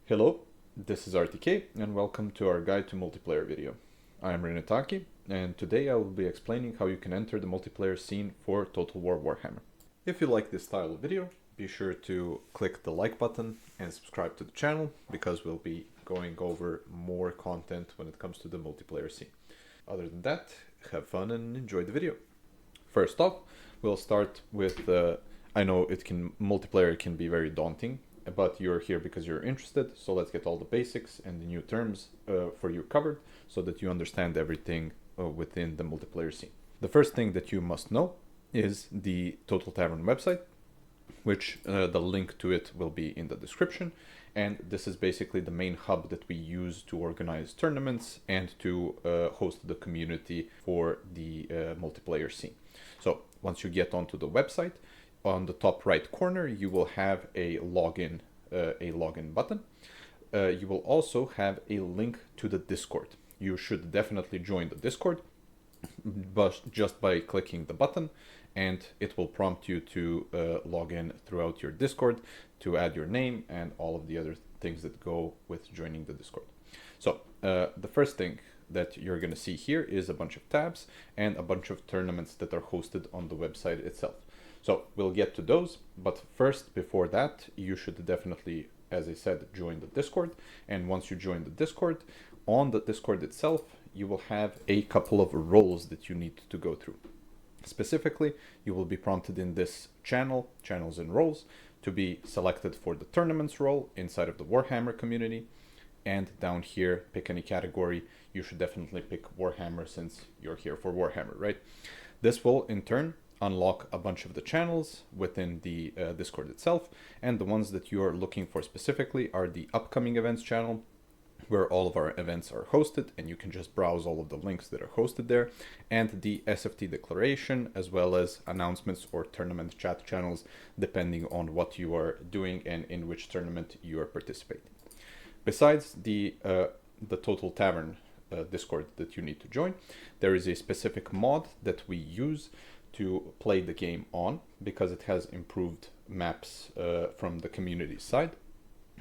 Hello, this is RTK and welcome to our guide to multiplayer video. I am Renetaki and today I will be explaining how you can enter the multiplayer scene for Total War Warhammer. If you like this style of video, be sure to click the like button and subscribe to the channel because we'll be going over more content when it comes to the multiplayer scene. Other than that, have fun and enjoy the video. First off, we'll start with I know multiplayer can be very daunting, but you're here because you're interested, so let's get all the basics and the new terms for you covered so that you understand everything within the multiplayer scene. The first thing that you must know is the Total Tavern website, which the link to it will be in the description, and this is basically the main hub that we use to organize tournaments and to host the community for the multiplayer scene. So once you get onto the website, on the top right corner, you will have a login button. You will also have a link to the Discord. You should definitely join the Discord, but just by clicking the button, and it will prompt you to log in throughout your Discord, to add your name and all of the other things that go with joining the Discord. So the first thing that you're going to see here is a bunch of tabs and a bunch of tournaments that are hosted on the website itself. So we'll get to those, but first, before that, you should definitely, as I said, join the Discord. And once you join the Discord, on the Discord itself, you will have a couple of roles that you need to go through. Specifically, you will be prompted in this channels and roles, to be selected for the tournaments role inside of the Warhammer community. And down here, pick any category. You should definitely pick Warhammer since you're here for Warhammer, right? This will, in turn, unlock a bunch of the channels within the Discord itself, and the ones that you are looking for specifically are the upcoming events channel, where all of our events are hosted, and you can just browse all of the links that are hosted there, and the SFT declaration, as well as announcements or tournament chat channels, depending on what you are doing and in which tournament you are participating. Besides the Total Tavern Discord that you need to join, there is a specific mod that we use to play the game on, because it has improved maps from the community side,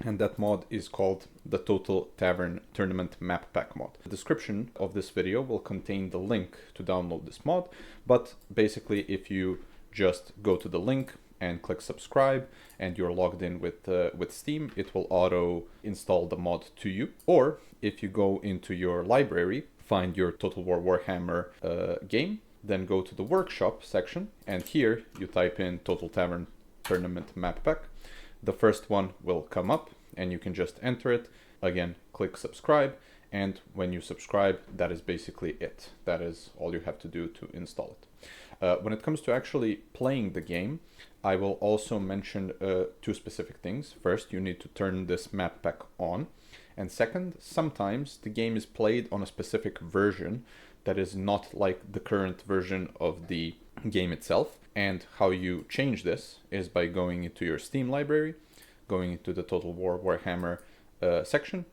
and that mod is called the Total Tavern Tournament Map Pack mod. The description of this video will contain the link to download this mod, but basically if you just go to the link and click subscribe and you're logged in with Steam, it will auto install the mod to you. Or if you go into your library, find your Total War Warhammer game, then go to the workshop section, and here you type in Total Tavern Tournament Map Pack. The first one will come up and you can just enter it. Again, click subscribe, and when you subscribe, that is basically it. That is all you have to do to install it. When it comes to actually playing the game, I will also mention two specific things. First, you need to turn this map pack on, and second, sometimes the game is played on a specific version that is not like the current version of the game itself. And how you change this is by going into your Steam library, going into the Total War Warhammer section,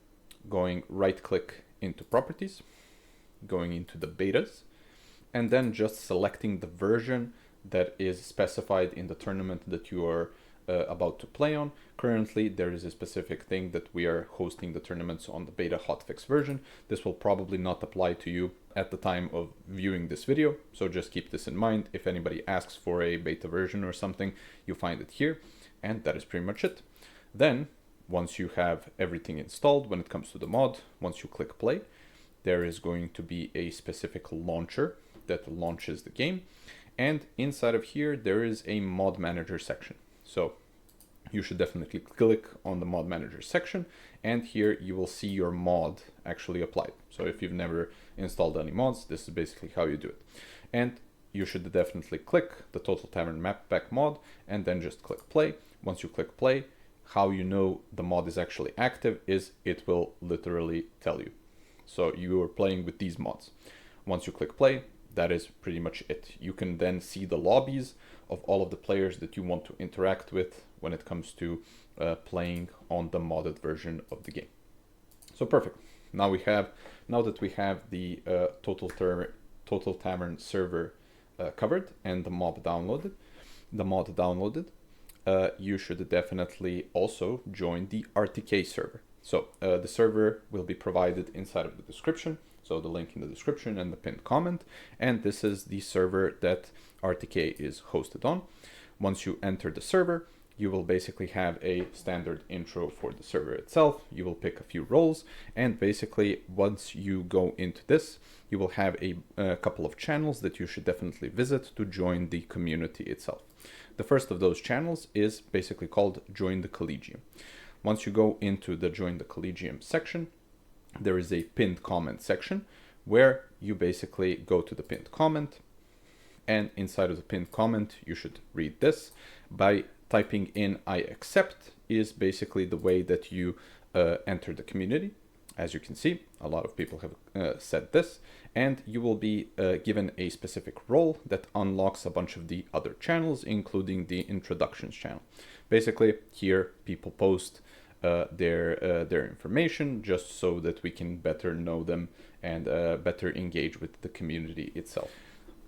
going right click into properties, going into the betas, and then just selecting the version that is specified in the tournament that you are about to play on. Currently, there is a specific thing that we are hosting the tournaments on the beta hotfix version. This will probably not apply to you at the time of viewing this video, so just keep this in mind. If anybody asks for a beta version or something, you find it here, and that is pretty much it. Then, once you have everything installed, when it comes to the mod, once you click play, there is going to be a specific launcher that launches the game, and inside of here there is a mod manager section. So you should definitely click on the mod manager section, and here you will see your mod actually applied. So if you've never installed any mods, this is basically how you do it. And you should definitely click the Total Tavern Map Pack mod and then just click play. Once you click play, how you know the mod is actually active is it will literally tell you. So you are playing with these mods. Once you click play, that is pretty much it. You can then see the lobbies of all of the players that you want to interact with when it comes to playing on the modded version of the game. So perfect. Now that we have the Total Tavern server covered and the mod downloaded, you should definitely also join the RTK server. So the server will be provided inside of the description. So the link in the description and the pinned comment. And this is the server that RTK is hosted on. Once you enter the server, you will basically have a standard intro for the server itself. You will pick a few roles, and basically once you go into this, you will have a couple of channels that you should definitely visit to join the community itself. The first of those channels is basically called Join the Collegium. Once you go into the Join the Collegium section, there is a pinned comment section where you basically go to the pinned comment, and inside of the pinned comment, you should read this. By typing in I accept is basically the way that you enter the community. As you can see, a lot of people have said this, and you will be given a specific role that unlocks a bunch of the other channels, including the introductions channel. Basically, here people post their information just so that we can better know them and better engage with the community itself.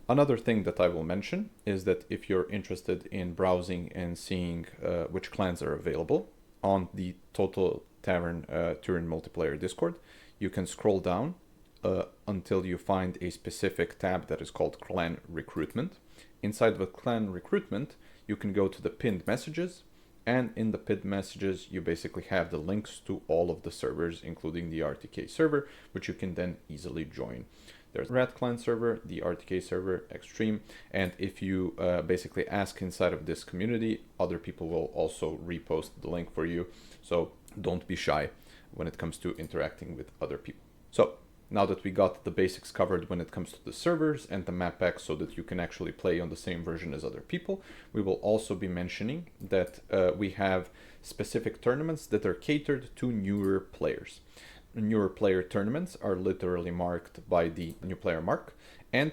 Another thing that I will mention is that if you're interested in browsing and seeing which clans are available on the Total Tavern Turin multiplayer Discord, you can scroll down until you find a specific tab that is called Clan Recruitment. Inside of the Clan Recruitment, you can go to the pinned messages, and in the pinned messages, you basically have the links to all of the servers, including the RTK server, which you can then easily join. There's Rat Clan server, the RTK server, Extreme, and if you basically ask inside of this community, other people will also repost the link for you. So don't be shy when it comes to interacting with other people. So now that we got the basics covered when it comes to the servers and the map packs so that you can actually play on the same version as other people, we will also be mentioning that we have specific tournaments that are catered to newer players. Newer player tournaments are literally marked by the new player mark, and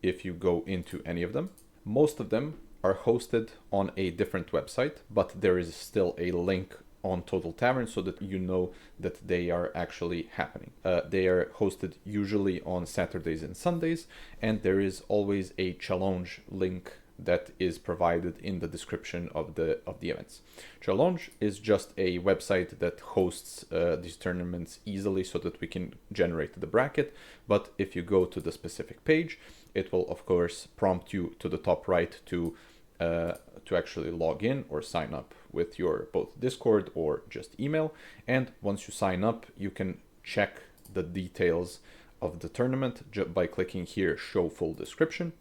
if you go into any of them, most of them are hosted on a different website, but there is still a link on Total Tavern so that you know that they are actually happening. They are hosted usually on Saturdays and Sundays, and there is always a challenge link that is provided in the description of the events. Challenge is just a website that hosts these tournaments easily so that we can generate the bracket, but if you go to the specific page, it will of course prompt you to the top right to actually log in or sign up with your both Discord or just email. And once you sign up, you can check the details of the tournament by clicking here, show full description.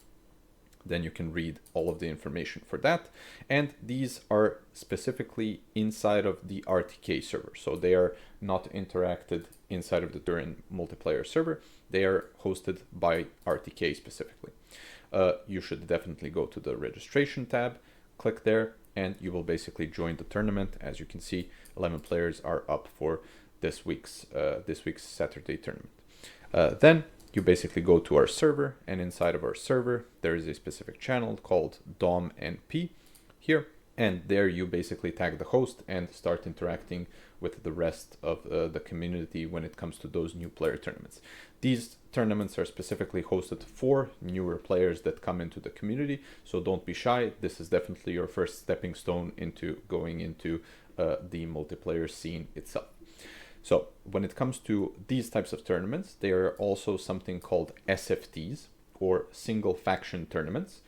Then you can read all of the information for that. And these are specifically inside of the RTK server. So they are not interacted inside of the Turin multiplayer server. They are hosted by RTK specifically. You should definitely go to the registration tab, click there, and you will basically join the tournament. As you can see, 11 players are up for this week's Saturday tournament. Then you basically go to our server, and inside of our server, there is a specific channel called Dom NP here. And there you basically tag the host and start interacting with the rest of the community when it comes to those new player tournaments. These tournaments are specifically hosted for newer players that come into the community, so don't be shy. This is definitely your first stepping stone into going into the multiplayer scene itself. So when it comes to these types of tournaments, they are also something called SFTs, or single faction tournaments,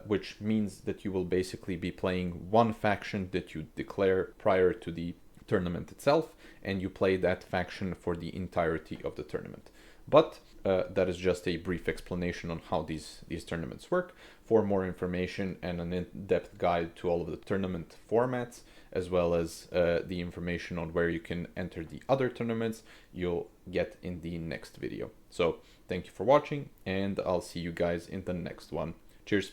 which means that you will basically be playing one faction that you declare prior to the tournament itself, and you play that faction for the entirety of the tournament. But that is just a brief explanation on how these tournaments work. For more information and an in-depth guide to all of the tournament formats, as well as the information on where you can enter the other tournaments, you'll get in the next video. So thank you for watching, and I'll see you guys in the next one. Cheers!